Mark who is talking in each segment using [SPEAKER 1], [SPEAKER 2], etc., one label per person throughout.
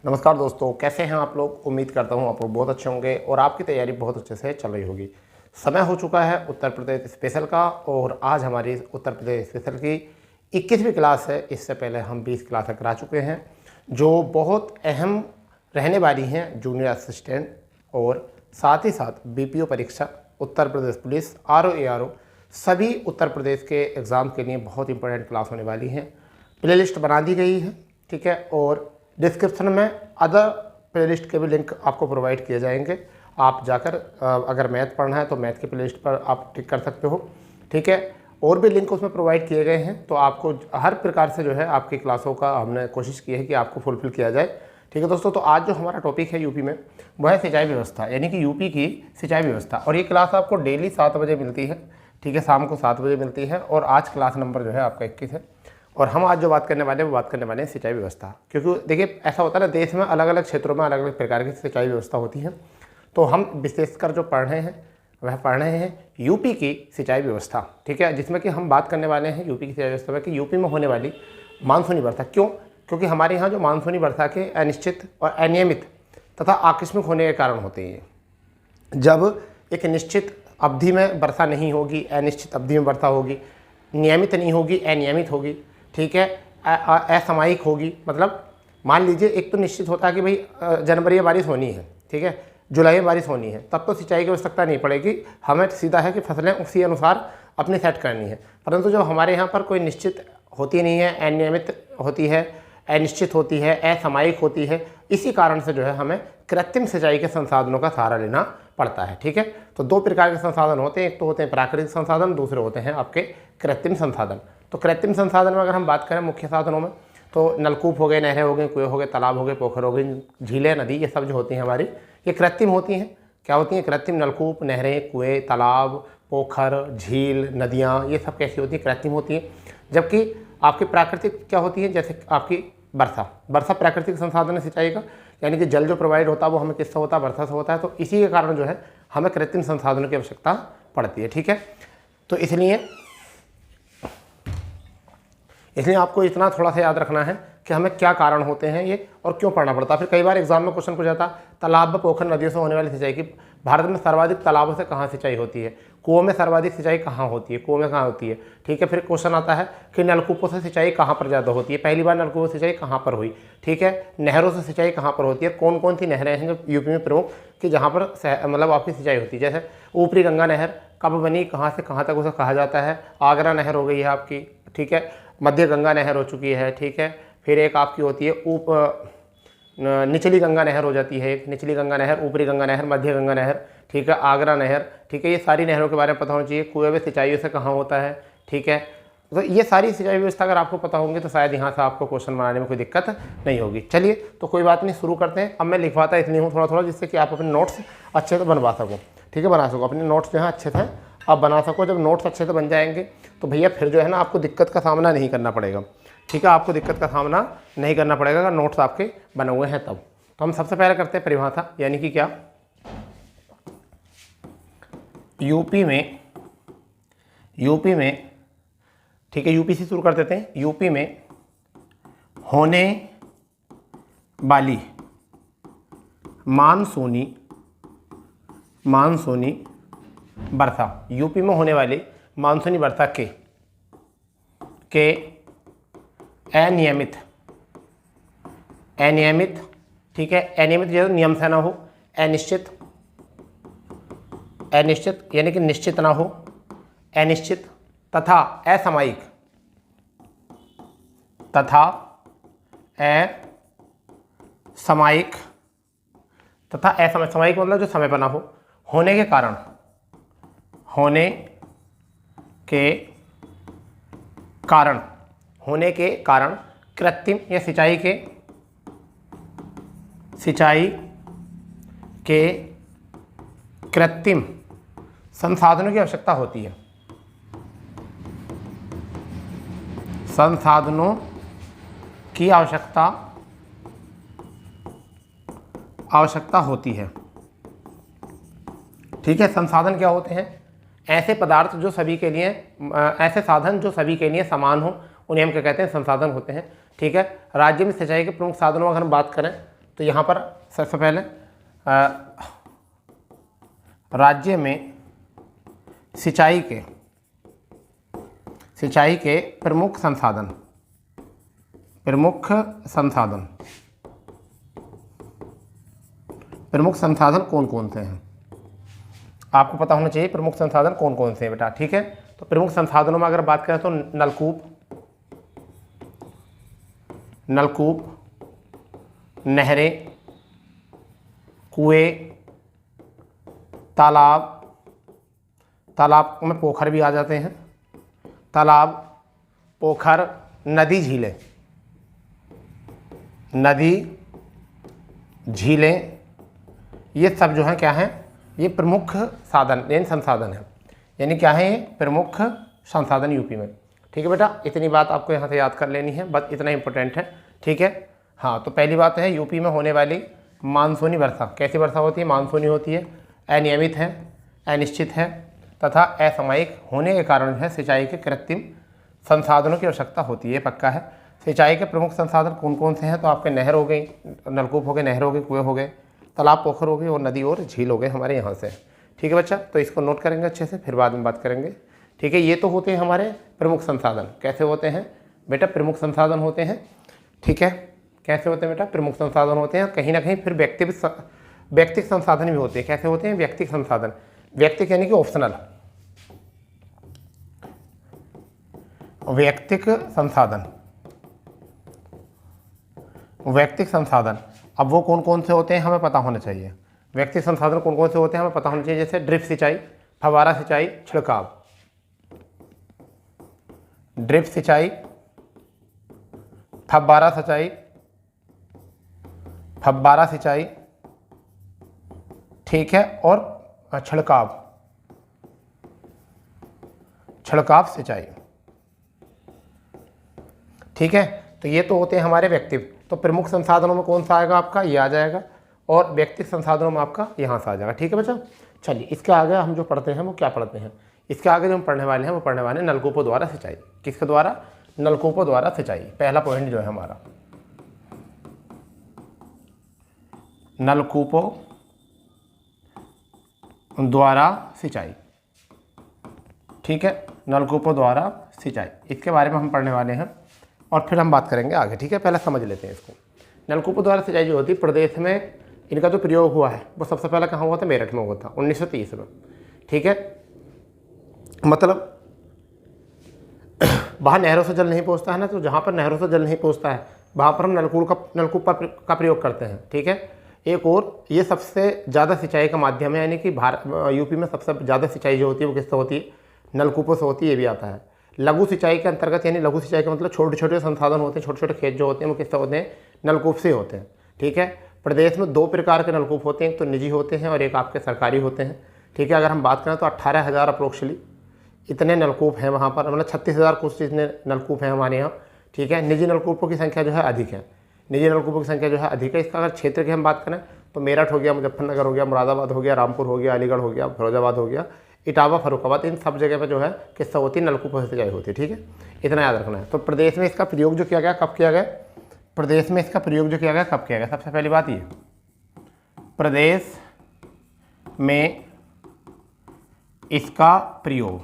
[SPEAKER 1] नमस्कार दोस्तों, कैसे हैं आप लोग। उम्मीद करता हूं आप लोग बहुत अच्छे होंगे और आपकी तैयारी बहुत अच्छे से चल रही होगी। समय हो चुका है उत्तर प्रदेश स्पेशल का और आज हमारी उत्तर प्रदेश स्पेशल की 21वीं क्लास है। इससे पहले हम 20 क्लासें करा चुके हैं जो बहुत अहम रहने वाली हैं, जूनियर असिस्टेंट और साथ ही साथ बीपीओ परीक्षा, Uttar Pradesh police, RO ARO सभी उत्तर प्रदेश के एग्ज़ाम के लिए बहुत इंपॉर्टेंट क्लास होने वाली हैं। प्ले लिस्ट बना दी गई है, ठीक है, और डिस्क्रिप्शन में अदर प्लेलिस्ट के भी लिंक आपको प्रोवाइड किए जाएंगे। आप जाकर अगर मैथ पढ़ना है तो मैथ के प्लेलिस्ट पर आप टिक कर सकते हो, ठीक है। और भी लिंक उसमें प्रोवाइड किए गए हैं, तो आपको हर प्रकार से जो है आपकी क्लासों का हमने कोशिश की है कि आपको फुलफिल किया जाए, ठीक है दोस्तों। तो आज जो हमारा टॉपिक है यूपी में वह है सिंचाई व्यवस्था, यानी कि यूपी की सिंचाई व्यवस्था। और ये क्लास आपको डेली 7 बजे मिलती है, ठीक है, शाम को 7 बजे मिलती है। और आज क्लास नंबर जो है आपका 21 है। और हम आज जो बात करने वाले हैं वो बात करने वाले हैं सिंचाई व्यवस्था, क्योंकि देखिए ऐसा होता है ना, देश में अलग अलग क्षेत्रों में अलग अलग प्रकार की सिंचाई व्यवस्था होती है। तो हम विशेषकर जो पढ़ रहे हैं वह पढ़ रहे हैं यूपी की सिंचाई व्यवस्था, ठीक है, जिसमें कि हम बात करने वाले हैं यूपी की सिंचाई व्यवस्था में कि यूपी में होने वाली मानसूनी वर्षा। क्यों? क्योंकि हमारे यहाँ जो मानसूनी वर्षा के अनिश्चित और अनियमित तथा आकस्मिक होने के कारण होते हैं। जब एक निश्चित अवधि में वर्षा नहीं होगी, अनिश्चित अवधि में वर्षा होगी, नियमित नहीं होगी, अनियमित होगी, ठीक है, असामयिक होगी। मतलब मान लीजिए एक तो निश्चित होता है कि भाई जनवरी में बारिश होनी है, ठीक है, जुलाई में बारिश होनी है, तब तो सिंचाई की आवश्यकता नहीं पड़ेगी, हमें सीधा है कि फसलें उसी अनुसार अपनी सेट करनी है। परंतु जब हमारे यहाँ पर कोई निश्चित होती नहीं है, अनियमित होती है, अनिश्चित होती है, असामयिक होती है, इसी कारण से जो है हमें कृत्रिम सिंचाई के संसाधनों का सहारा लेना पड़ता है, ठीक है। तो दो प्रकार के संसाधन होते हैं, एक तो होते हैं प्राकृतिक संसाधन, दूसरे होते हैं आपके कृत्रिम संसाधन। तो कृत्रिम संसाधन में अगर हम बात करें मुख्य साधनों में, तो नलकूप हो गए, नहरें हो गई, कुएं हो गए, तालाब हो गए, पोखर हो गई, झीलें, नदी, ये सब जो होती हैं हमारी, ये कृत्रिम होती हैं। क्या होती हैं? कृत्रिम। नलकूप, नहरें, कुएं, तालाब, पोखर, झील, नदियाँ, ये सब कैसी होती हैं? कृत्रिम होती हैं। जबकि आपकी प्राकृतिक क्या होती है? जैसे आपकी वर्षा प्राकृतिक संसाधन है सिंचाई का, यानी कि जल जो प्रोवाइड होता है वो हमें किससे होता है? वर्षा से होता है। तो इसी के कारण जो है हमें कृत्रिम संसाधनों की आवश्यकता पड़ती है, ठीक है। तो इसलिए आपको इतना थोड़ा सा याद रखना है कि हमें क्या कारण होते हैं ये और क्यों पढ़ना पड़ता है। फिर कई बार एग्जाम में क्वेश्चन पूछा जाता है तालाब व पोखर नदियों से होने वाली सिंचाई की, भारत में सर्वाधिक तालाबों से कहाँ सिंचाई होती है, कुओं में सर्वाधिक सिंचाई कहाँ होती है, कुओं में कहाँ होती है, ठीक है। फिर क्वेश्चन आता है कि नलकूपों से सिंचाई कहाँ पर ज़्यादा होती है, पहली बार नलकूपों से सिंचाई कहाँ पर हुई, ठीक है। नहरों से सिंचाई कहाँ पर होती है, कौन कौन सी नहरें हैं जो यूपी में प्रमुख कि जहाँ पर मतलब आपकी सिंचाई होती है। जैसे ऊपरी गंगा नहर कब बनी, कहाँ से कहाँ तक उसे कहा जाता है, आगरा नहर हो गई है आपकी, ठीक है, मध्य गंगा नहर हो चुकी है, ठीक है। फिर एक आपकी होती है निचली गंगा नहर हो जाती है, एक निचली गंगा नहर, ऊपरी गंगा नहर, मध्य गंगा नहर, ठीक है, आगरा नहर, ठीक है। ये सारी नहरों के बारे में पता होना चाहिए। कुएं में सिंचाई से कहाँ होता है, ठीक है। तो ये सारी सिंचाई व्यवस्था अगर आपको पता होंगे तो शायद यहाँ से आपको क्वेश्चन बनाने में कोई दिक्कत नहीं होगी। चलिए तो कोई बात नहीं, शुरू करते हैं। अब मैं लिखवाता इसलिए हूँ थोड़ा थोड़ा, जिससे कि आप अपने नोट्स अच्छे से बनवा सको, ठीक है, बना सको अपने नोट्स जो है अच्छे से आप बना सको। जब नोट्स अच्छे से बन जाएंगे तो भैया फिर जो है ना आपको दिक्कत का सामना नहीं करना पड़ेगा, ठीक है, आपको दिक्कत का सामना नहीं करना पड़ेगा अगर नोट्स आपके बने हुए हैं तब। तो हम सबसे पहले करते हैं परिभाषा, यानी कि क्या, यूपी में, ठीक है, यूपी से शुरू कर देते हैं। यूपी में होने वाली मानसूनी वर्षा, यूपी में होने वाली मानसूनी वर्षा के अनियमित, ठीक है, अनियमित जैसे नियम से ना हो, अनिश्चित यानी कि निश्चित ना हो, अनिश्चित तथा असामयिक सामयिक मतलब जो समय पर ना हो, होने के कारण कृत्रिम या सिंचाई के कृत्रिम संसाधनों की आवश्यकता होती है, संसाधनों की आवश्यकता होती है, ठीक है। संसाधन क्या होते हैं? ऐसे पदार्थ जो सभी के लिए, ऐसे साधन जो सभी के लिए समान हो, उन्हें हम क्या कहते हैं? संसाधन होते हैं, ठीक है। राज्य में सिंचाई के प्रमुख साधनों अगर हम बात करें तो यहाँ पर सबसे पहले राज्य में सिंचाई के प्रमुख संसाधन कौन कौन से हैं। आपको पता होना चाहिए प्रमुख संसाधन कौन कौन से हैं बेटा, ठीक है। तो प्रमुख संसाधनों में अगर बात करें तो नलकूप, नहरें, कुएं, तालाब में पोखर भी आ जाते हैं, तालाब, पोखर, नदी, झीलें, ये सब जो है क्या है, ये प्रमुख साधन यानी संसाधन है, यानी क्या है, ये प्रमुख संसाधन यूपी में। ठीक है बेटा, इतनी बात आपको यहाँ से याद कर लेनी है, बस इतना इंपॉर्टेंट है, ठीक है। हाँ, तो पहली बात है यूपी में होने वाली मानसूनी वर्षा। कैसी वर्षा होती है? मानसूनी होती है, अनियमित है, अनिश्चित है तथा असामयिक होने के कारण है सिंचाई के कृत्रिम संसाधनों की आवश्यकता होती है, पक्का है। सिंचाई के प्रमुख संसाधन कौन कौन से हैं? तो आपके नहर हो गई, नलकूप हो गए, नहर हो गए, कुएँ हो गए, तालाब, पोखर हो गए और नदी और झील हो गए हमारे यहाँ से। ठीक है बच्चा, तो इसको नोट करेंगे अच्छे से, फिर बाद में बात करेंगे, ठीक है। ये तो होते हैं हमारे प्रमुख संसाधन। कैसे होते हैं बेटा? प्रमुख संसाधन होते हैं, ठीक है। कैसे होते हैं बेटा? प्रमुख संसाधन होते हैं। कहीं ना कहीं फिर व्यक्तिगत संसाधन भी होते हैं। कैसे होते हैं? व्यक्तिगत संसाधन, व्यक्तिगत यानी कि ऑप्शनल, व्यक्तिगत संसाधन। अब वो कौन कौन से होते हैं हमें पता होना चाहिए। व्यक्तिगत संसाधन कौन कौन से होते हैं हमें पता होना चाहिए, जैसे ड्रिप सिंचाई, फव्वारा सिंचाई, छिड़काव। ड्रिप सिंचाई, फव्वारा सिंचाई, ठीक है, और छिड़काव सिंचाई, ठीक है। तो ये तो होते हैं हमारे व्यक्तिगत। तो प्रमुख संसाधनों में कौन सा आएगा आपका? ये आ जाएगा, और व्यक्तिगत संसाधनों में आपका यहाँ से आ जाएगा, ठीक है बच्चा। चलिए, इसके आगे हम जो पढ़ते हैं वो क्या पढ़ते हैं? इसके आगे जो हम पढ़ने वाले हैं वो पढ़ने वाले हैं नलकूपों द्वारा सिंचाई। किसके द्वारा? नलकूपों द्वारा सिंचाई। पहला पॉइंट जो है हमारा, नलकूपों द्वारा सिंचाई, ठीक है। नलकूपों द्वारा सिंचाई, इसके बारे में हम पढ़ने वाले हैं और फिर हम बात करेंगे आगे, ठीक है। पहले समझ लेते हैं इसको। नलकूपों द्वारा सिंचाई जो होती है प्रदेश में, इनका जो प्रयोग हुआ है वो सबसे पहले कहाँ हुआ था? मेरठ में हुआ था 1930 में, ठीक है। मतलब वहाँ नहरों से जल नहीं पहुँचता है ना, तो जहाँ पर नहरों से जल नहीं पहुँचता है वहाँ पर हम नलकूप का प्रयोग करते हैं, ठीक है। एक और ये सबसे ज़्यादा सिंचाई का माध्यम है, यानी कि यूपी में सबसे ज़्यादा सिंचाई जो होती है वो किससे होती है? नलकूपों से होती है, ये भी आता है। लघु सिंचाई के अंतर्गत, यानी लघु सिंचाई का मतलब छोटे छोटे संसाधन होते हैं, छोटे छोटे खेत जो होते हैं वो किससे होते हैं? नलकूप से होते हैं, ठीक है। प्रदेश में 2 प्रकार के नलकूप होते हैं, एक तो निजी होते हैं और एक आपके सरकारी होते हैं, ठीक है। अगर हम बात करें तो 18,000 अप्रोक्सली इतने नलकूप हैं वहाँ पर, मतलब 36,000 कुछ इतने नलकूप हैं हमारे यहाँ, ठीक है। निजी नलकूपों की संख्या जो है अधिक है, निजी नलकूपों की संख्या जो है अधिक है। इसका अगर क्षेत्र की हम बात करें तो मेरठ हो गया, मुजफ्फरनगर हो गया, मुरादाबाद हो गया, रामपुर हो गया, अलीगढ़ हो गया, फिरोजाबाद हो गया, इटावा, फर्रुखाबाद, इन सब जगह पे जो है किस्सा होती है? नलकूपों से सिंचाई होती है, ठीक है। इतना याद रखना है। तो प्रदेश में इसका प्रयोग जो किया गया, कब किया गया? प्रदेश में इसका प्रयोग जो किया गया, कब किया गया? सबसे पहली बात ये, प्रदेश में इसका प्रयोग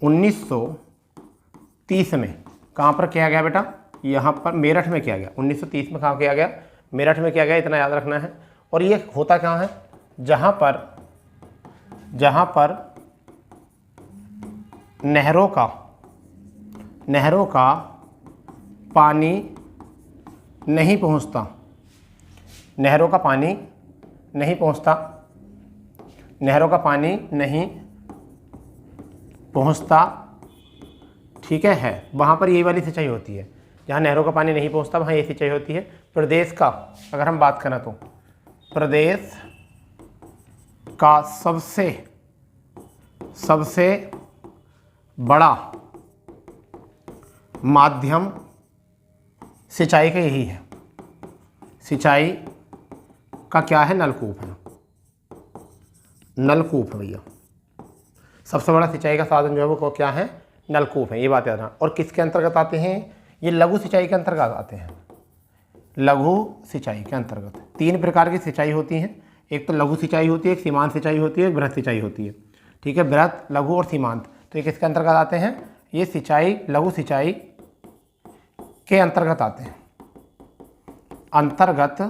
[SPEAKER 1] 1930 में कहाँ पर किया गया बेटा? यहाँ पर मेरठ में किया गया। 1930 में कहाँ किया गया? मेरठ में किया गया, इतना याद रखना है। और ये होता कहाँ है? जहाँ पर नहरों का पानी नहीं पहुँचता, नहरों का पानी नहीं पहुँचता, ठीक है। वहाँ पर यही वाली सिंचाई होती है, जहाँ नहरों का पानी नहीं पहुँचता वहाँ ये सिंचाई होती है। प्रदेश का अगर हम बात करें तो प्रदेश का सबसे बड़ा माध्यम सिंचाई का यही है। सिंचाई का क्या है? नलकूप है, नलकूप है भैया। सबसे बड़ा सिंचाई का साधन जो है वो क्या है? नलकूप है, ये बात याद रखना। और किसके अंतर्गत आते हैं? ये लघु सिंचाई के अंतर्गत आते हैं। लघु सिंचाई के अंतर्गत। 3 प्रकार की सिंचाई होती हैं, एक तो लघु सिंचाई होती है, एक सीमांत सिंचाई होती है, एक बृहत सिंचाई होती है। ठीक है, बृहत, लघु और सीमांत, तो ये किसके अंतर्गत आते हैं? ये सिंचाई लघु सिंचाई के अंतर्गत आते हैं, अंतर्गत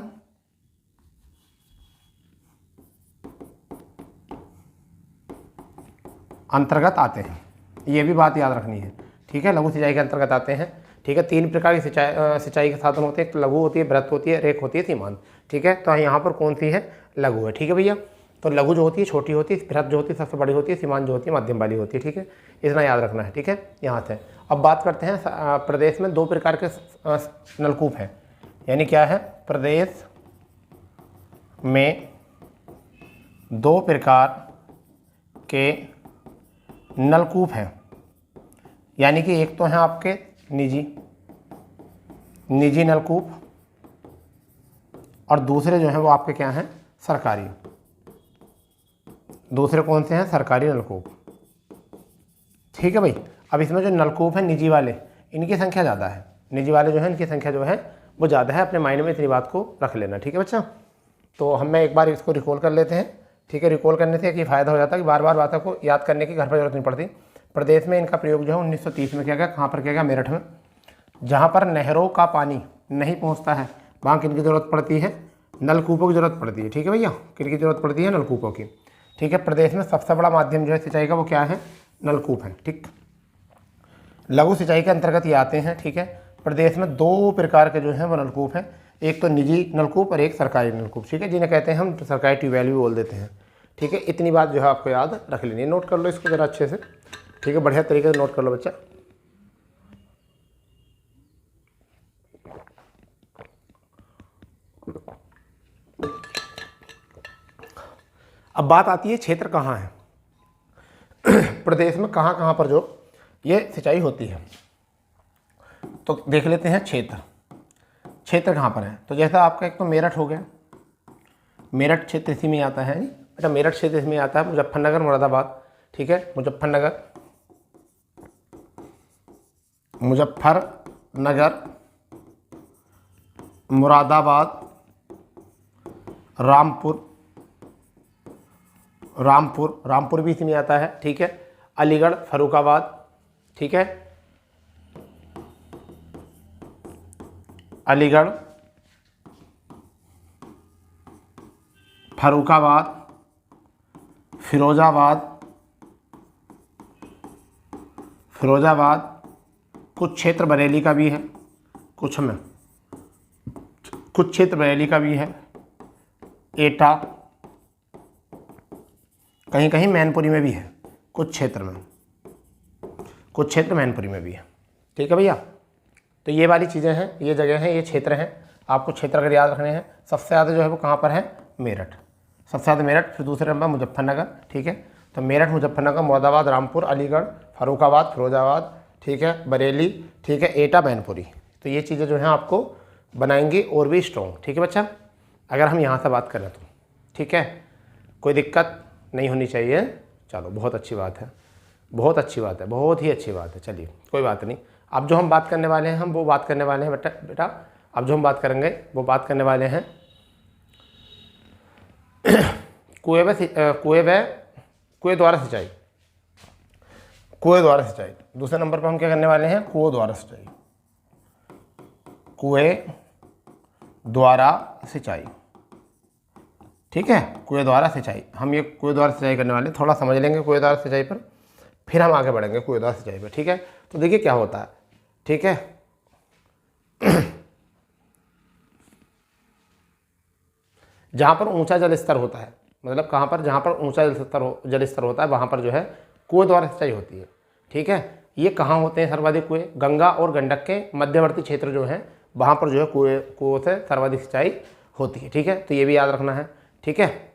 [SPEAKER 1] आते हैं, ये भी बात याद रखनी है। ठीक है, लघु सिंचाई के अंतर्गत आते हैं। ठीक है, 3 प्रकार की सिंचाई के साधन होते हैं, एक लघु होती है, बृहत होती है, रेख होती है, सीमांत। ठीक है, तो यहाँ पर कौन सी है? लघु है। ठीक है भैया, तो लघु जो होती है छोटी होती है, बृहत जो होती है सबसे बड़ी होती है, सीमांत जो होती है मध्यम वाली होती है। ठीक है, इतना याद रखना है। ठीक है, यहाँ से अब बात करते हैं, प्रदेश में 2 प्रकार के नलकूप हैं, यानी क्या है? प्रदेश में 2 प्रकार के नलकूप हैं, यानी कि एक तो हैं आपके निजी नलकूप, और दूसरे जो हैं वो आपके क्या हैं? सरकारी। दूसरे कौन से हैं? सरकारी नलकूप। ठीक है भाई, अब इसमें जो नलकूप हैं निजी वाले, इनकी संख्या ज़्यादा है। निजी वाले जो है इनकी संख्या जो है वो ज़्यादा है, अपने माइंड में इतनी बात को रख लेना। ठीक है बच्चा, तो हम एक बार इसको रिकॉल कर लेते हैं। ठीक है, रिकॉल करने से एक ये फ़ायदा हो जाता है कि बार बार बातों को याद करने की घर पर जरूरत नहीं पड़ती। प्रदेश में इनका प्रयोग जो है 1930 में किया गया। कहाँ पर किया गया? मेरठ में। जहाँ पर नहरों का पानी नहीं पहुँचता है वहाँ किनकी ज़रूरत पड़ती है? नलकूपों की ज़रूरत पड़ती है। ठीक है भैया, किनकी ज़रूरत पड़ती है? नलकूपों की। ठीक है, प्रदेश में सबसे बड़ा माध्यम जो है सिंचाई का वो क्या है? नलकूप है। ठीक, लघु सिंचाई के अंतर्गत ये आते हैं। ठीक है, प्रदेश में 2 प्रकार के जो हैं वो नलकूप हैं, एक तो निजी नलकूप और एक सरकारी नलकूप। ठीक है, जिन्हें कहते हैं हम सरकारी ट्यूबवेल भी बोल देते हैं। ठीक है, इतनी बात जो है आपको याद रख लेनी है, नोट कर लो इसको ज़रा अच्छे से। ठीक है, बढ़िया तरीके से नोट कर लो बच्चा। अब बात आती है क्षेत्र कहाँ है प्रदेश में, कहाँ कहाँ पर जो ये सिंचाई होती है। तो देख लेते हैं क्षेत्र कहाँ पर है। तो जैसा आपका एक तो मेरठ हो गया, मेरठ क्षेत्र इसी में आता है। अच्छा, मेरठ क्षेत्र इसमें आता है, मुजफ्फरनगर, मुरादाबाद। ठीक है, मुजफ्फरनगर, मुरादाबाद, रामपुर भी इसी में आता है। ठीक है, अलीगढ़, फर्रुखाबाद। ठीक है, अलीगढ़, फर्रुखाबाद, फिरोजाबाद, कुछ क्षेत्र बरेली का भी है, कुछ क्षेत्र बरेली का भी है, एटा, कहीं कहीं मैनपुरी में भी है, कुछ क्षेत्र मैनपुरी में भी है। ठीक है भैया, तो ये वाली चीज़ें हैं, ये जगह हैं, ये क्षेत्र हैं। आपको क्षेत्र अगर याद रखने हैं, सबसे ज़्यादा जो है वो कहाँ पर है? मेरठ, सबसे ज़्यादा मेरठ, फिर दूसरे नंबर मुजफ्फरनगर। ठीक है, तो मेरठ, मुजफ्फरनगर, मुरादाबाद, रामपुर, अलीगढ़, फर्रुखाबाद, फिरोजाबाद, ठीक है, बरेली, ठीक है, एटा, मैनपुरी। तो ये चीज़ें जो हैं आपको बनाएंगी और भी स्ट्रॉन्ग। ठीक है बच्चा, अगर हम यहाँ से बात करें तो ठीक है, कोई दिक्कत नहीं होनी चाहिए। चलो, बहुत अच्छी बात है, बहुत अच्छी बात है, बहुत ही अच्छी बात है। चलिए, कोई बात नहीं। अब जो हम बात करने वाले हैं, हम वो बात करने वाले हैं बेटा, अब जो हम बात करेंगे वो बात करने वाले हैं कुएं द्वारा सिंचाई। दूसरे नंबर पर हम क्या करने वाले हैं? कुओं द्वारा सिंचाई। कुएं द्वारा सिंचाई। ठीक है, कुएं द्वारा सिंचाई, हम ये कुएं द्वारा सिंचाई करने वाले हैं। थोड़ा समझ लेंगे कुएं द्वारा सिंचाई पर, फिर हम आगे बढ़ेंगे कुएं द्वारा सिंचाई पर। ठीक है, तो देखिए क्या होता है। ठीक है, जहाँ पर ऊंचा जल स्तर होता है, मतलब कहाँ पर? जहाँ पर ऊंचा जल स्तर होता है वहाँ पर जो है कुएं द्वारा सिंचाई होती है। ठीक है, ये कहाँ होते हैं सर्वाधिक कुएं? गंगा और गंडक के मध्यवर्ती क्षेत्र जो है वहाँ पर जो है कुओं से सर्वाधिक सिंचाई होती है। ठीक है, तो ये भी याद रखना है। ठीक है,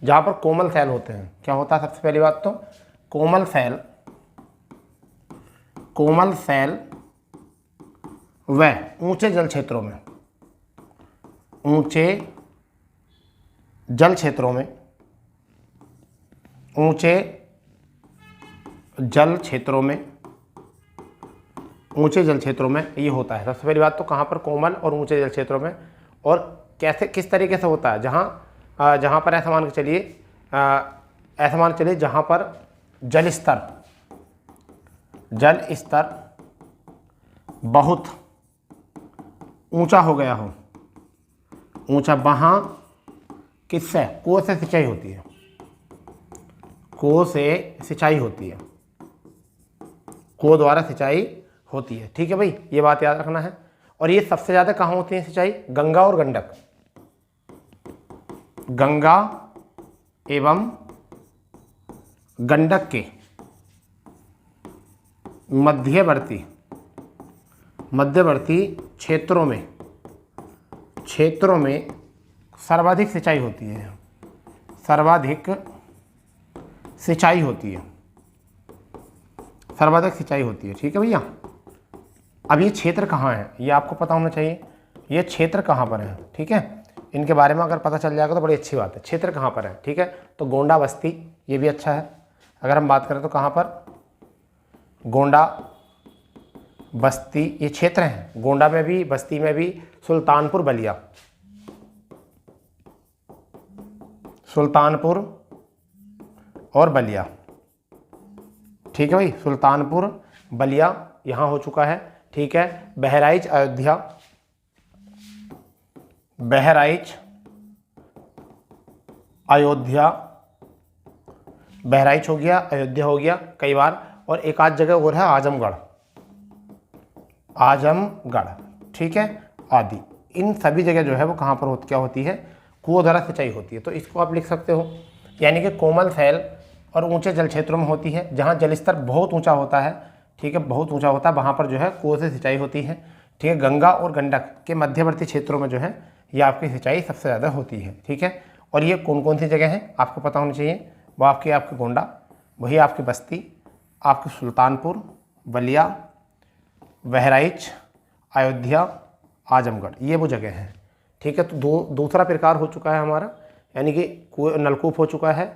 [SPEAKER 1] जहाँ पर कोमल सैल होते हैं, क्या होता है? सबसे पहली बात तो कोमल सैल व ऊंचे जल क्षेत्रों में, ऊंचे जल क्षेत्रों में ऊंचे जल क्षेत्रों में ये होता है। सबसे पहली बात तो कहाँ पर, कोमल और ऊंचे जल क्षेत्रों में। और कैसे, किस तरीके से होता है, जहाँ पर ऐसा मान के चलिए, जहाँ पर जल स्तर बहुत ऊंचा हो गया हो, ऊंचा, वहाँ किससे, कुओं से सिंचाई होती है, कुओं से सिंचाई होती है, कुओं द्वारा सिंचाई होती है। ठीक है भाई, ये बात याद रखना है। और ये सबसे ज़्यादा कहाँ होती है सिंचाई, गंगा और गंडक, गंगा एवं गंडक के मध्यवर्ती क्षेत्रों में सर्वाधिक सिंचाई होती है, सर्वाधिक सिंचाई होती है। ठीक है भैया। अब ये क्षेत्र कहाँ है, ये आपको पता होना चाहिए, ये क्षेत्र कहाँ पर है। ठीक है, इनके बारे में अगर पता चल जाएगा तो बड़ी अच्छी बात है। क्षेत्र कहाँ पर है, ठीक है, तो गोंडा बस्ती, ये भी अच्छा है। अगर हम बात करें तो कहाँ पर, गोंडा बस्ती ये क्षेत्र हैं, गोंडा में भी, बस्ती में भी, सुल्तानपुर बलिया, सुल्तानपुर और बलिया। ठीक है भाई, सुल्तानपुर बलिया यहाँ हो चुका है। ठीक है, बहराइच अयोध्या, बहराइच हो गया, अयोध्या हो गया कई बार, और एक आध जगह और है आजमगढ़। ठीक है, आदि, इन सभी जगह जो है वो कहाँ पर क्या होती है, कुओं द्वारा सिंचाई होती है। तो इसको आप लिख सकते हो, यानी कि कोमल शैल और ऊंचे जल क्षेत्रों में होती है, जहाँ जल स्तर बहुत ऊंचा होता है। ठीक है, बहुत ऊंचा होता है, वहाँ पर जो है कुओं से सिंचाई होती है। ठीक है, गंगा और गंडक के मध्यवर्ती क्षेत्रों में जो है ये आपकी सिंचाई सबसे ज़्यादा होती है। ठीक है, और ये कौन कौन सी जगह हैं आपको पता होनी चाहिए, वो आपके गोंडा, वही आपकी बस्ती, आपके सुल्तानपुर, बलिया, बहराइच, अयोध्या, आजमगढ़, ये वो जगह हैं। ठीक है, तो दूसरा प्रकार हो चुका है हमारा, यानी कि कुएं, नलकूप हो चुका है,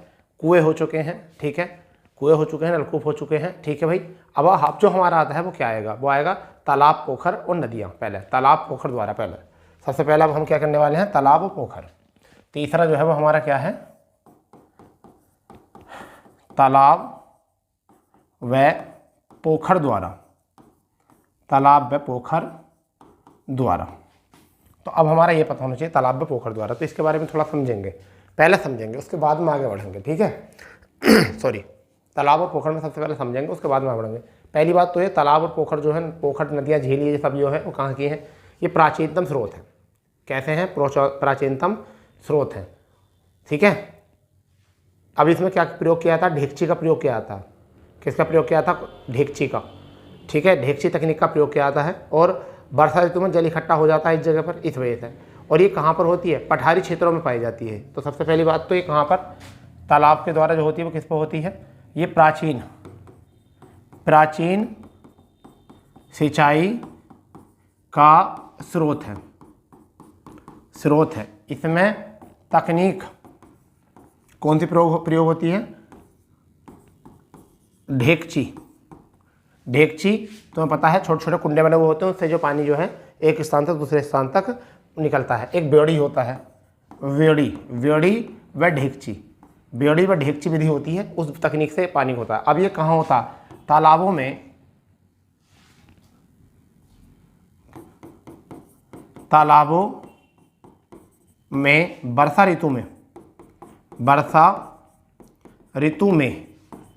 [SPEAKER 1] कुएं हो चुके हैं। ठीक है, कुएं हो चुके हैं, नलकूप हो चुके हैं। ठीक है भाई, अब जो हमारा आता है वो क्या आएगा, वो आएगा तालाब, पोखर और नदियाँ। पहले तालाब, पोखर द्वारा, पहले सबसे पहले अब हम क्या करने वाले हैं, तालाब और पोखर। तीसरा जो है वो हमारा क्या है, तालाब व पोखर द्वारा, तालाब व पोखर द्वारा। तो अब हमारा ये पता होना चाहिए तालाब व पोखर द्वारा। तो इसके बारे में थोड़ा समझेंगे, पहले समझेंगे, उसके बाद में आगे बढ़ेंगे। ठीक है सॉरी, तालाब और पोखर में सबसे पहले समझेंगे, उसके बाद में आगे बढ़ेंगे। पहली बात तो ये तालाब और पोखर जो है, पोखर, नदियाँ, झील, ये सब जो है वो कहाँ की हैं, ये प्राचीनतम स्रोत हैं। कैसे हैं, प्राचीनतम स्रोत हैं। ठीक है, अब इसमें क्या प्रयोग किया था, ढेकची का प्रयोग किया था। किसका प्रयोग किया था, ढेकची का। ठीक है, ढेकची तकनीक का प्रयोग किया जाता है, और वर्षा ऋतु में जल इकट्ठा हो जाता है इस जगह पर, इस वजह से। और ये कहाँ पर होती है, पठारी क्षेत्रों में पाई जाती है। तो सबसे पहली बात तो ये कहाँ पर, तालाब के द्वारा जो होती है वो किस पर होती है, ये प्राचीन सिंचाई का स्रोत है। इसमें तकनीक कौन सी प्रयोग होती है, ढेकची। तुम्हें पता है, छोटे छोटे कुंडे बने हुए होते हैं, उससे जो पानी जो है एक स्थान से दूसरे स्थान तक निकलता है। एक ब्योड़ी होता है, ब्योड़ी व ढेकची विधि होती है, उस तकनीक से पानी होता है। अब ये कहाँ होता, तालाबों में वर्षा ऋतु में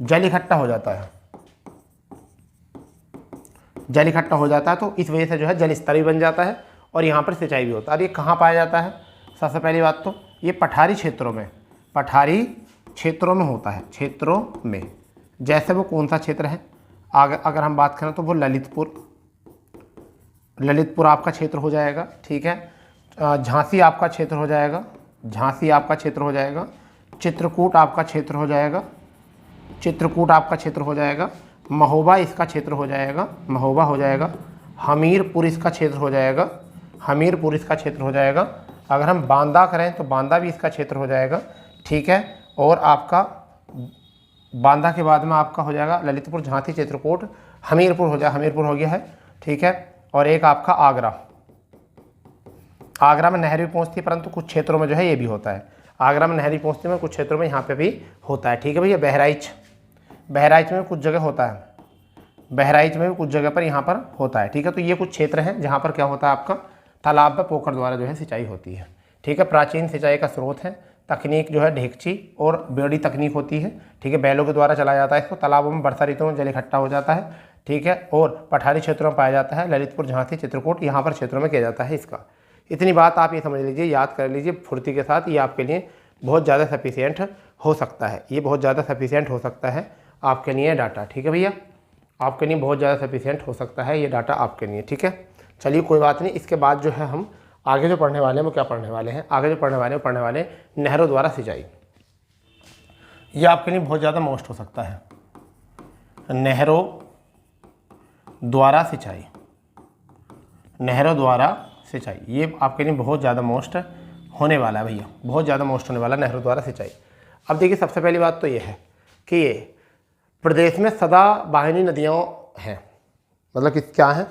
[SPEAKER 1] जल इकट्ठा हो जाता है, तो इस वजह से जो है जल स्तर भी बन जाता है और यहाँ पर सिंचाई भी होता है। और ये कहाँ पाया जाता है, सबसे पहली बात तो ये पठारी क्षेत्रों में होता है, क्षेत्रों में। जैसे वो कौन सा क्षेत्र है, अगर हम बात करें तो वो ललितपुर आपका क्षेत्र हो जाएगा। ठीक है, झांसी आपका क्षेत्र हो जाएगा, चित्रकूट आपका क्षेत्र हो जाएगा, महोबा इसका क्षेत्र हो जाएगा, हमीरपुर इसका क्षेत्र हो जाएगा, अगर हम बांदा करें तो बांदा भी इसका क्षेत्र हो जाएगा। ठीक है, और आपका बांदा के बाद में आपका हो जाएगा ललितपुर, झांसी, चित्रकूट, हमीरपुर हो गया है। ठीक है। और एक आपका आगरा, आगरा में नहर भी पहुँचती है, परंतु कुछ क्षेत्रों में जो है ये भी होता है। आगरा में नहर भी पहुँचती है, कुछ क्षेत्रों में यहाँ पे भी होता है, ठीक है भैया। बहराइच, बहराइच में कुछ जगह होता है, बहराइच में भी कुछ जगह पर यहाँ पर होता है, ठीक है। तो ये कुछ क्षेत्र हैं जहाँ पर क्या होता है आपका तालाब व पोखर द्वारा जो है सिंचाई होती है, ठीक है। प्राचीन सिंचाई का स्रोत है। तकनीक जो है ढेकची और बेड़ी तकनीक होती है, ठीक है। बैलों के द्वारा चलाया जाता है इसको। तालाबों में वर्षा ऋतु में जल इकट्ठा हो जाता है, ठीक है। और पठारी क्षेत्रों में पाया जाता है। ललितपुर, झांसी, चित्रकूट, यहाँ पर क्षेत्रों में किया जाता है इसका। इतनी बात आप ये समझ लीजिए, याद कर लीजिए फुर्ती के साथ। ये आपके लिए बहुत ज़्यादा सफिशिएंट हो सकता है, ये बहुत ज़्यादा सफिशिएंट हो सकता है आपके लिए डाटा, ठीक है भैया। आपके लिए बहुत ज़्यादा सफिशिएंट हो सकता है ये डाटा आपके लिए, ठीक है। चलिए कोई बात नहीं। इसके बाद जो है हम आगे जो पढ़ने वाले हैं वो क्या पढ़ने वाले हैं, आगे जो पढ़ने वाले हैं नहरों द्वारा सिंचाई। ये आपके लिए बहुत ज़्यादा मोस्ट हो सकता है, नहरों द्वारा सिंचाई, नहरों द्वारा सिंचाई। ये आपके लिए बहुत ज़्यादा मोस्ट होने वाला है भैया, बहुत ज़्यादा मोस्ट होने वाला नहरों द्वारा सिंचाई। अब देखिए सबसे पहली बात तो ये है कि ये प्रदेश में सदावाहिनी नदियाँ हैं, मतलब कि क्या है,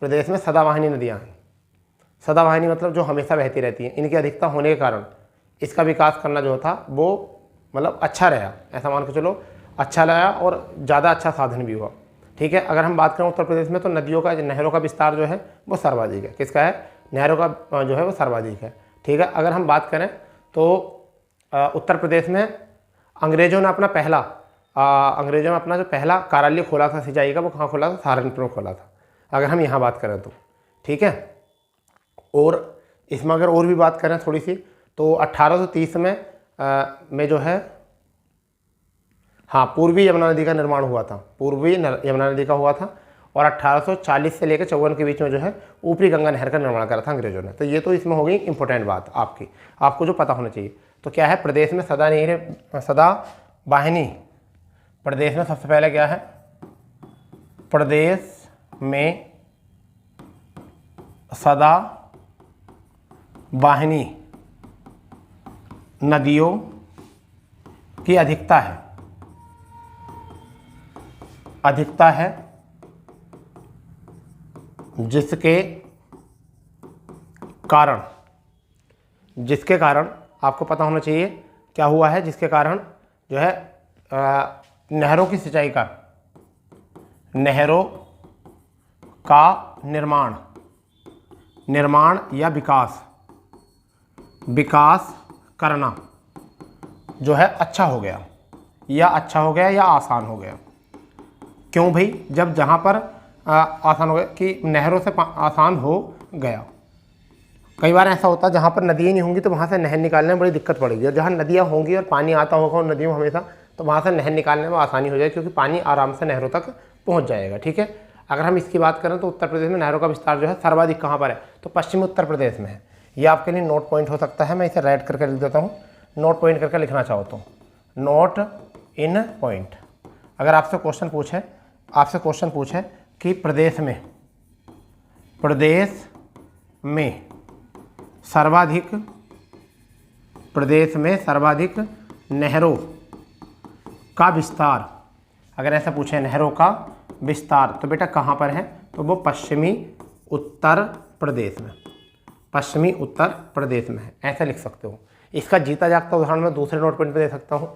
[SPEAKER 1] प्रदेश में सदावाहिनी नदियाँ हैं। सदावाहिनी मतलब जो हमेशा बहती रहती हैं। इनकी अधिकता होने के कारण इसका विकास करना जो था वो मतलब अच्छा रहा, ऐसा मान के चलो अच्छा रहा और ज़्यादा अच्छा साधन भी हुआ, ठीक है। अगर हम बात करें उत्तर प्रदेश में तो नदियों का, नहरों का विस्तार जो है वो सर्वाधिक है। किसका है, नहरों का जो है वो सर्वाधिक है, ठीक है। अगर हम बात करें तो उत्तर प्रदेश में अंग्रेज़ों ने अपना पहला अंग्रेज़ों ने अपना जो पहला कार्यालय खोला था सिंचाई का, वो कहाँ खोला था, सहारनपुर में खोला था, अगर हम यहाँ बात करें तो, ठीक है। और इसमें अगर और भी बात करें थोड़ी सी तो 1830 में जो है, हाँ, पूर्वी यमुना नदी का निर्माण हुआ था, पूर्वी यमुना नदी का हुआ था। और 1840 से लेकर 54 के बीच में जो है ऊपरी गंगा नहर का निर्माण करा था अंग्रेजों ने। तो ये तो इसमें हो गई इंपॉर्टेंट बात आपकी, आपको जो पता होना चाहिए। तो क्या है, प्रदेश में सदावाहिनी, प्रदेश में सबसे पहले क्या है, प्रदेश में सदावाहिनी नदियों की अधिकता है, अधिकता है, जिसके कारण आपको पता होना चाहिए क्या हुआ है, जिसके कारण जो है नहरों की सिंचाई का, नहरों का निर्माण या विकास करना जो है अच्छा हो गया या आसान हो गया। क्यों भाई, जब जहाँ पर आसान हो गया कि नहरों से आसान हो गया। कई बार ऐसा होता है जहाँ पर नदियाँ नहीं होंगी तो वहाँ से नहर निकालने में बड़ी दिक्कत पड़ेगी, और जहाँ नदियाँ होंगी और पानी आता होगा उन नदियों में हमेशा, तो वहाँ से नहर निकालने में आसानी हो जाएगी, क्योंकि पानी आराम से नहरों तक पहुँच जाएगा, ठीक है। अगर हम इसकी बात करें तो उत्तर प्रदेश में नहरों का विस्तार जो है सर्वाधिक कहाँ पर है, तो पश्चिमी उत्तर प्रदेश में है। ये आपके लिए नोट पॉइंट हो सकता है, मैं इसे राइट करके लिख देता हूँ, नोट पॉइंट करके लिखना चाहो तो नोट इन पॉइंट। अगर आपसे क्वेश्चन पूछे कि प्रदेश में सर्वाधिक नहरों का विस्तार, अगर ऐसा पूछे नहरों का विस्तार, तो बेटा कहाँ पर है, तो वो पश्चिमी उत्तर प्रदेश में है, ऐसा लिख सकते हो। इसका जीता जागता उदाहरण मैं दूसरे नोट पॉइंट पे दे सकता हूँ,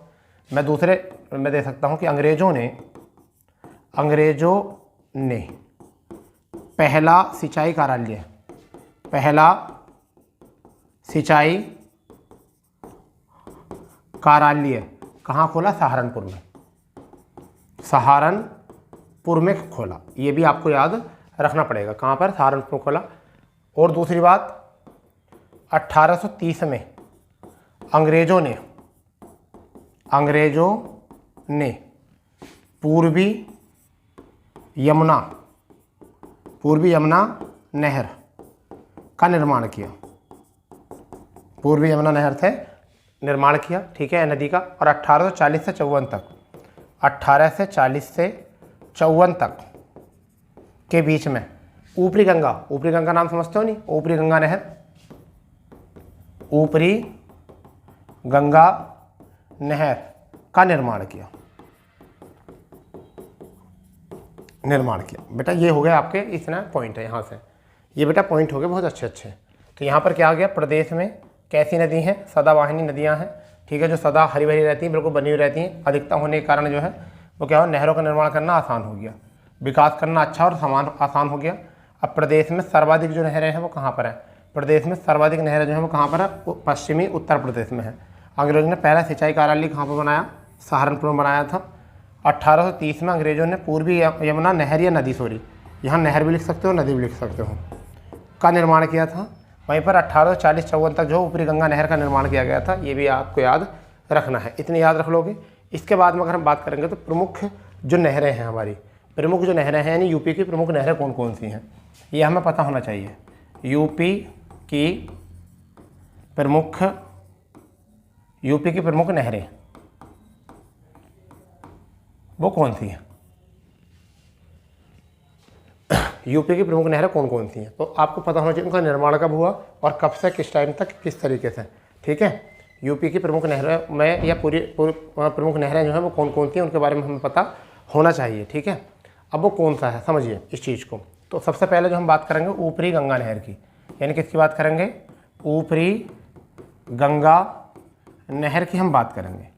[SPEAKER 1] मैं दे सकता हूँ कि अंग्रेजों ने पहला सिंचाई कार्यालय कहाँ खोला, सहारनपुर में खोला। ये भी आपको याद रखना पड़ेगा, कहाँ पर, सहारनपुर में खोला। और दूसरी बात, 1830 में अंग्रेजों ने पूर्वी यमुना नहर का निर्माण किया, पूर्वी यमुना नहर से निर्माण किया, ठीक है, नदी का। और 1840 से 54 तक के बीच में ऊपरी गंगा नाम समझते हो नहीं, ऊपरी गंगा नहर, ऊपरी गंगा नहर का निर्माण किया। निर्माण किया। बेटा ये हो गया आपके इतना पॉइंट है यहाँ से, ये बेटा पॉइंट हो गए बहुत अच्छे अच्छे। तो यहाँ पर क्या आ गया, प्रदेश में कैसी नदी हैं, सदावाहिनी नदियाँ हैं, ठीक है, जो सदा हरी भरी रहती हैं, बिल्कुल बनी हुई रहती हैं, अधिकता होने के कारण जो है वो क्या हो, नहरों का निर्माण करना आसान हो गया, विकास करना अच्छा और समान आसान हो गया। अब प्रदेश में सर्वाधिक जो नहरें हैं वो कहाँ पर है, प्रदेश में सर्वाधिक नहरें जो है वो कहाँ पर है, पश्चिमी उत्तर प्रदेश में है। अंग्रेजों ने पहला सिंचाई कार्यालय कहाँ पर बनाया, सहारनपुर में बनाया था। 1830 में अंग्रेजों ने पूर्वी यमुना नहर या नदी, सॉरी यहाँ नहर भी लिख सकते हो नदी भी लिख सकते हो, का निर्माण किया था। वहीं पर 1840-54 तक जो ऊपरी गंगा नहर का निर्माण किया गया था, ये भी आपको याद रखना है, इतनी याद रख लोगे। इसके बाद में अगर हम बात करेंगे तो प्रमुख जो नहरें हैं हमारी, प्रमुख जो नहरें हैं यानी यूपी की प्रमुख नहरें कौन कौन सी हैं, ये हमें पता होना चाहिए। यूपी की प्रमुख नहरें वो कौन सी हैं, यूपी की प्रमुख नहरें कौन कौन सी हैं, तो आपको पता होना चाहिए उनका निर्माण कब हुआ और कब से किस टाइम तक किस तरीके से, ठीक है। यूपी की प्रमुख नहरें में या पूरी प्रमुख नहरें जो हैं वो कौन कौन सी हैं उनके बारे में हमें पता होना चाहिए, ठीक है। अब वो कौन सा है समझिए इस चीज़ को। तो सबसे पहले जो हम बात करेंगे ऊपरी गंगा नहर की, यानी किसकी बात करेंगे, ऊपरी गंगा नहर की हम बात करेंगे,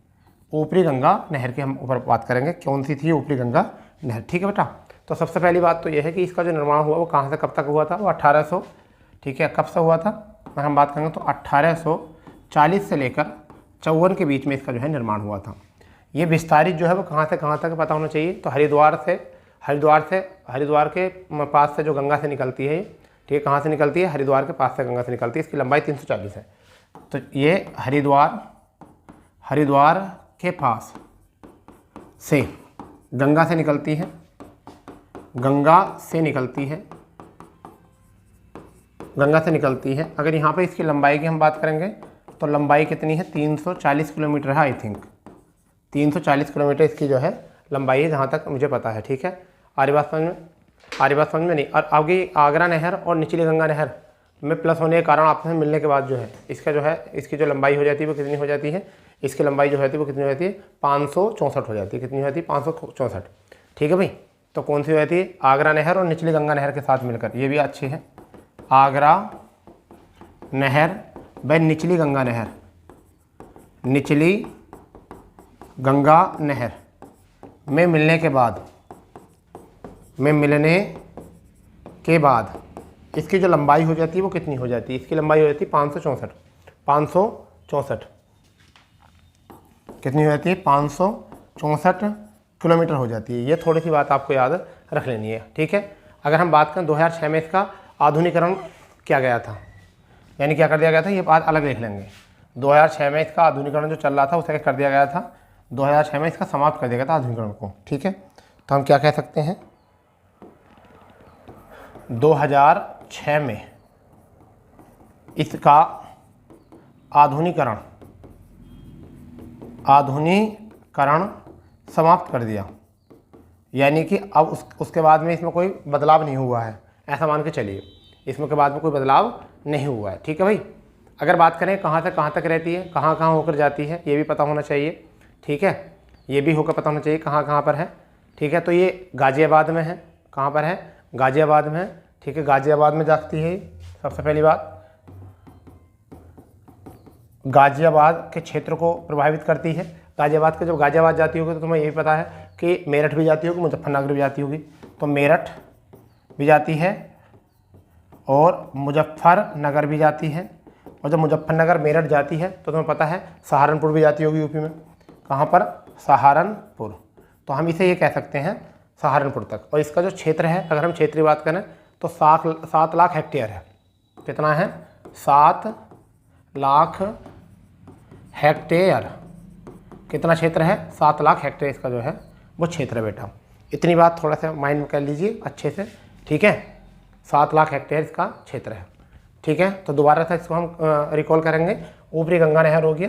[SPEAKER 1] ऊपरी गंगा नहर की हम ऊपर बात करेंगे, कौन सी थी ऊपरी गंगा नहर, ठीक है बेटा। तो सबसे पहली बात तो यह है कि इसका जो निर्माण हुआ वो कहाँ से कब तक हुआ था, वो 1800, ठीक है, कब से हुआ था अगर हम बात करेंगे तो 1840 से लेकर 54 के बीच में इसका जो है निर्माण हुआ था। ये विस्तारित जो है वो कहाँ से कहाँ तक पता होना चाहिए, तो हरिद्वार के पास से जो गंगा से निकलती है, ठीक है, कहाँ से निकलती है, हरिद्वार के पास से गंगा से निकलती है, इसकी लंबाई 340 है। तो ये हरिद्वार के पास से गंगा से निकलती है, गंगा से निकलती है। अगर यहाँ पे इसकी लंबाई की हम बात करेंगे तो लंबाई कितनी है, 340 किलोमीटर है, आई थिंक 340 किलोमीटर इसकी जो है लंबाई है जहाँ तक मुझे पता है, ठीक है। आरी बात समझ में नहीं। और आगे आगरा नहर और निचली गंगा नहर में प्लस होने के कारण आपस में मिलने के बाद जो है इसका जो है इसकी जो लंबाई हो जाती है वो कितनी हो जाती है, इसकी लंबाई जो होती है वो कितनी हो जाती है, 564 हो जाती है, कितनी हो जाती है, 564, ठीक है भाई। तो कौन सी हो जाती है, आगरा नहर और निचली गंगा नहर के साथ मिलकर, ये भी अच्छी है, आगरा नहर व निचली गंगा नहर में मिलने के बाद इसकी जो लंबाई हो जाती है वो कितनी हो जाती है, इसकी लंबाई हो जाती है 564, कितनी हो जाती है, 564 किलोमीटर हो जाती है। ये थोड़ी सी बात आपको याद रख लेनी है, ठीक है। अगर हम बात करें 2006 में इसका आधुनिकीकरण किया गया था, यानी क्या कर दिया गया था, ये बात अलग देख लेंगे। 2006 में इसका आधुनिकीकरण जो चल रहा था उसे कर दिया गया था, 2006 में इसका समाप्त कर दिया गया था आधुनिकीकरण को, ठीक है। तो हम क्या कह सकते हैं, 2006 में इसका आधुनिकीकरण समाप्त कर दिया, यानी कि अब उसके बाद में इसमें कोई बदलाव नहीं हुआ है, ऐसा मान के चलिए, इसमें के बाद में कोई बदलाव नहीं हुआ है, ठीक है भाई। अगर बात करें कहाँ से कहाँ तक रहती है, कहाँ कहाँ होकर जाती है, ये भी पता होना चाहिए, ठीक है, ये भी होकर पता होना चाहिए कहाँ कहाँ पर है, ठीक है। तो ये गाज़ियाबाद में है, कहाँ पर है, गाज़ियाबाद में है, ठीक है, गाज़ियाबाद में जाती है। सबसे पहली बात गाज़ियाबाद के क्षेत्र को प्रभावित करती है, गाज़ियाबाद के जब गाज़ियाबाद जाती होगी तो तुम्हें यही पता है कि मेरठ भी जाती होगी, मुजफ्फरनगर भी जाती होगी, तो मेरठ भी जाती है और मुजफ्फरनगर भी जाती है। और जब मुजफ्फरनगर मेरठ जाती है तो तुम्हें पता है सहारनपुर भी जाती होगी यूपी में, कहाँ पर, सहारनपुर, तो हम इसे ये कह सकते हैं सहारनपुर तक। और इसका जो क्षेत्र है, अगर हम क्षेत्र की बात करें तो 7 लाख हेक्टेयर है, कितना है, 7 लाख हेक्टेयर, कितना क्षेत्र है, 7 लाख हेक्टेयर इसका जो है वो क्षेत्र है बेटा। इतनी बात थोड़ा सा माइंड में कर लीजिए अच्छे से, ठीक है, 7 लाख हेक्टेयर इसका क्षेत्र है, ठीक है। तो दोबारा से इसको हम रिकॉल करेंगे। ऊपरी गंगा नहर हो गया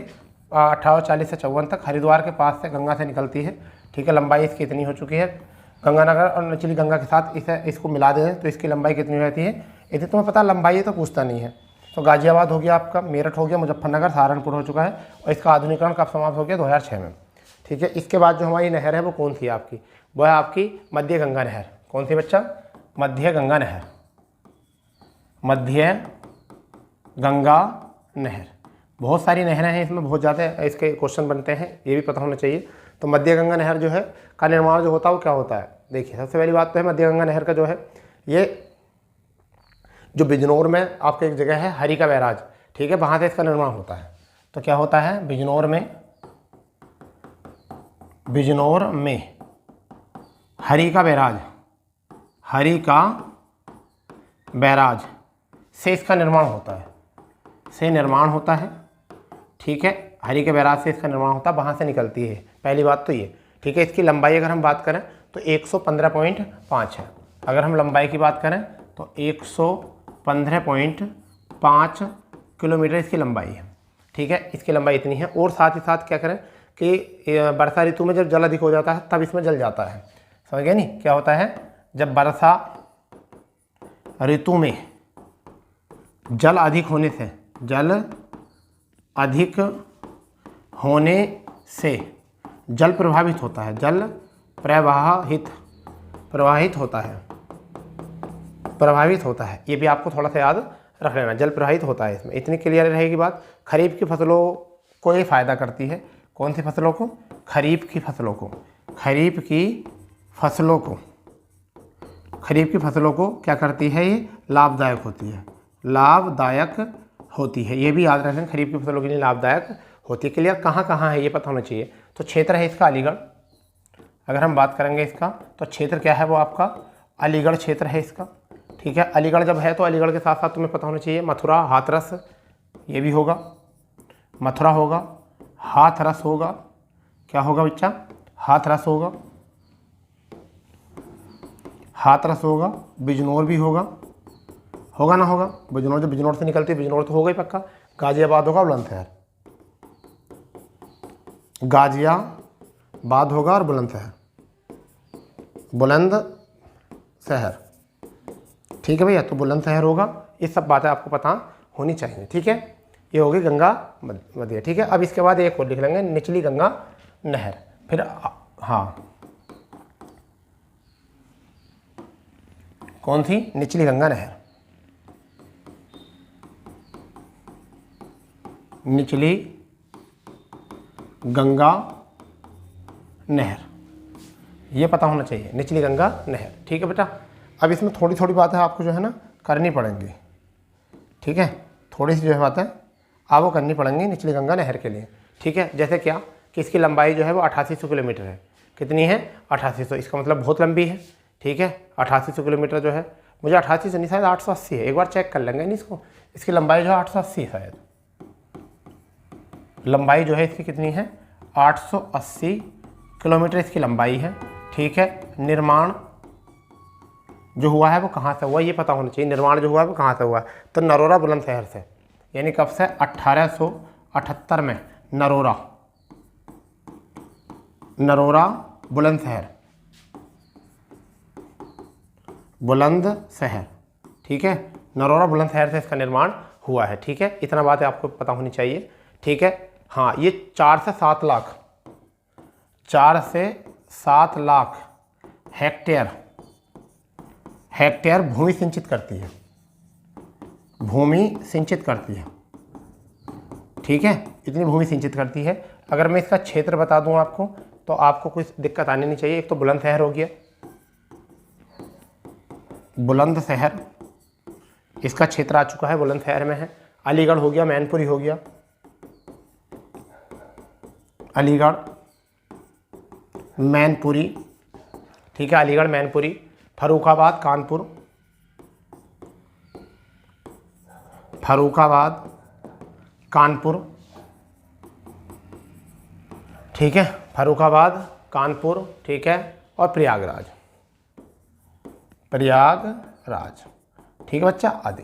[SPEAKER 1] 1840 से 54 तक, हरिद्वार के पास से गंगा से निकलती है, ठीक है, लंबाई इसकी इतनी हो चुकी है। गंगानगर और निचली गंगा के साथ इसको मिला दें तो इसकी लंबाई कितनी हो जाती है, यदि तुम्हें पता लंबाई है तो पूछता नहीं है। तो गाज़ियाबाद हो गया आपका, मेरठ हो गया, मुजफ्फरनगर, सहारनपुर हो चुका है, और इसका आधुनिकीकरण कब समाप्त हो गया, 2006 में, ठीक है। इसके बाद जो हमारी नहर है वो कौन सी है आपकी, वो है आपकी मध्य गंगा नहर। कौन सी बच्चा? मध्य गंगा नहर, मध्य गंगा नहर। बहुत सारी नहरें हैं इसमें, बहुत ज़्यादा इसके क्वेश्चन बनते हैं, ये भी पता होना चाहिए। तो मध्य गंगा नहर जो है का निर्माण जो होता है वो क्या होता है? देखिए सबसे पहली बात तो है मध्य गंगा नहर का जो है ये जो बिजनौर में आपके एक जगह है हरिका बैराज, ठीक है, वहाँ से इसका निर्माण होता है। तो क्या होता है? बिजनौर में हरिका बैराज से इसका निर्माण होता है, ठीक है। हरिका बैराज से इसका निर्माण होता है, वहाँ से निकलती है, पहली बात तो ये, ठीक है। इसकी लंबाई अगर हम बात करें तो 115.5 है। अगर हम लंबाई की बात करें तो 115.5 किलोमीटर इसकी लंबाई है, ठीक है। इसकी लंबाई इतनी है। और साथ ही साथ क्या करें कि वर्षा ऋतु में जब जल अधिक हो जाता है तब इसमें जल जाता है, समझ गए नहीं? क्या होता है? जब वर्षा ऋतु में जल अधिक होने से जल प्रवाहित होता है। ये भी आपको थोड़ा सा याद रख लेना, जल प्रवाहित होता है। इसमें इतनी क्लियर रहेगी बात। खरीफ की फसलों को ये फायदा करती है। कौन सी फसलों को? खरीफ की फसलों को क्या करती है? ये लाभदायक होती है। ये भी याद रखें, खरीफ की फसलों के लिए लाभदायक होती है। क्लियर? कहाँ कहाँ है ये पता होना चाहिए। तो क्षेत्र है इसका अलीगढ़। अगर हम बात करेंगे इसका तो क्षेत्र क्या है वो आपका अलीगढ़ क्षेत्र है इसका, ठीक है। अलीगढ़ जब है तो अलीगढ़ के साथ साथ तुम्हें पता होना चाहिए मथुरा, हाथरस, ये भी होगा। मथुरा होगा, हाथरस होगा, क्या होगा बच्चा? हाथरस होगा, बिजनौर भी होगा ना होगा? बिजनौर, जब बिजनौर से निकलती है, बिजनौर तो होगा ही पक्का। गाजियाबाद होगा, बुलंदशहर, गाजियाबाद होगा और बुलंदशहर, ठीक है भैया। तो बुलंदशहर होगा। ये सब बातें आपको पता होनी चाहिए, ठीक है। ये होगी गंगा मध्य, ठीक है। अब इसके बाद एक और लिख लेंगे, निचली गंगा नहर। फिर हाँ, कौन सी? निचली गंगा नहर। निचली गंगा नहर, ये पता होना चाहिए, निचली गंगा नहर, ठीक है बेटा। अब इसमें थोड़ी थोड़ी बातें आपको जो है ना करनी पड़ेंगी, ठीक है। थोड़ी सी जो है बातें आपको करनी पड़ेंगी निचली गंगा नहर के लिए, ठीक है। जैसे क्या कि इसकी लंबाई जो है वो 8800 किलोमीटर है। कितनी है? 8800। इसका मतलब बहुत लंबी है, ठीक है। 8800 किलोमीटर जो है, मुझे 8800 नहीं, शायद 880 है, एक बार चेक कर लेंगे नहीं इसको। इसकी लंबाई जो है 880 है शायद, लंबाई जो है इसकी कितनी है? 880 किलोमीटर इसकी लंबाई है, ठीक है। निर्माण जो हुआ है वो कहाँ से हुआ ये पता होना चाहिए। निर्माण जो हुआ है वो कहाँ से हुआ है? तो नरोरा बुलंदशहर से। यानी कब से? 1878 में नरोरा बुलंदशहर, ठीक है। नरोरा बुलंदशहर से इसका निर्माण हुआ है, ठीक है। इतना बात आपको पता होनी चाहिए, ठीक है। हाँ, ये 4 से 7 लाख हेक्टेयर भूमि सिंचित करती है, ठीक है। इतनी भूमि सिंचित करती है। अगर मैं इसका क्षेत्र बता दूं आपको तो आपको कुछ दिक्कत आनी नहीं चाहिए। एक तो बुलंदशहर हो गया, बुलंदशहर इसका क्षेत्र आ चुका है, बुलंदशहर में है। अलीगढ़ हो गया, मैनपुरी हो गया, अलीगढ़ मैनपुरी, ठीक है। अलीगढ़ मैनपुरी, फर्रुखाबाद कानपुर, ठीक है। फर्रुखाबाद, कानपुर, ठीक है। और प्रयागराज, ठीक है बच्चा, आदि।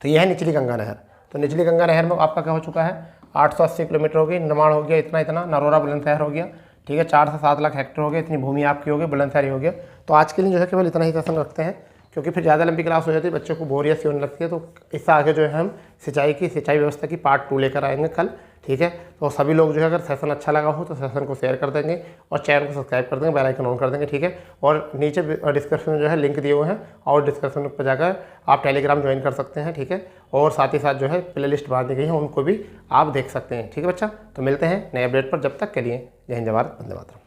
[SPEAKER 1] तो यह है निचली गंगा नहर। तो निचली गंगा नहर में आपका क्या हो चुका है? 880 किलोमीटर हो गई, निर्माण हो गया इतना। नरोरा बुलंदशहर हो गया, ठीक है। 4 से 7 लाख हेक्टेयर हो गए, इतनी भूमि आपकी हो गई, बुलंदशहर हो गया। तो आज के लिए जो है केवल इतना ही क्वेश्चन रखते हैं, क्योंकि फिर ज़्यादा लंबी क्लास हो जाती है, बच्चों को बोरियत सी होने लगती है। तो इससे आगे जो है हम सिंचाई व्यवस्था की पार्ट 2 लेकर आएंगे कल, ठीक है। तो सभी लोग जो है अगर सेशन अच्छा लगा हो तो सेशन को शेयर कर देंगे और चैनल को सब्सक्राइब कर देंगे, बेल आइकन ऑन कर देंगे, ठीक है। और नीचे डिस्क्रिप्शन में जो है लिंक दिए हुए हैं और डिस्क्रिप्शन पर जाकर आप टेलीग्राम ज्वाइन कर सकते हैं, ठीक है। और साथ ही साथ जो है प्ले लिस्ट बना दी गई है, उनको भी आप देख सकते हैं, ठीक है बच्चा। तो मिलते हैं नए अपडेट पर, जब तक के लिए जय हिंद, जय भारत, वंदे मातरम।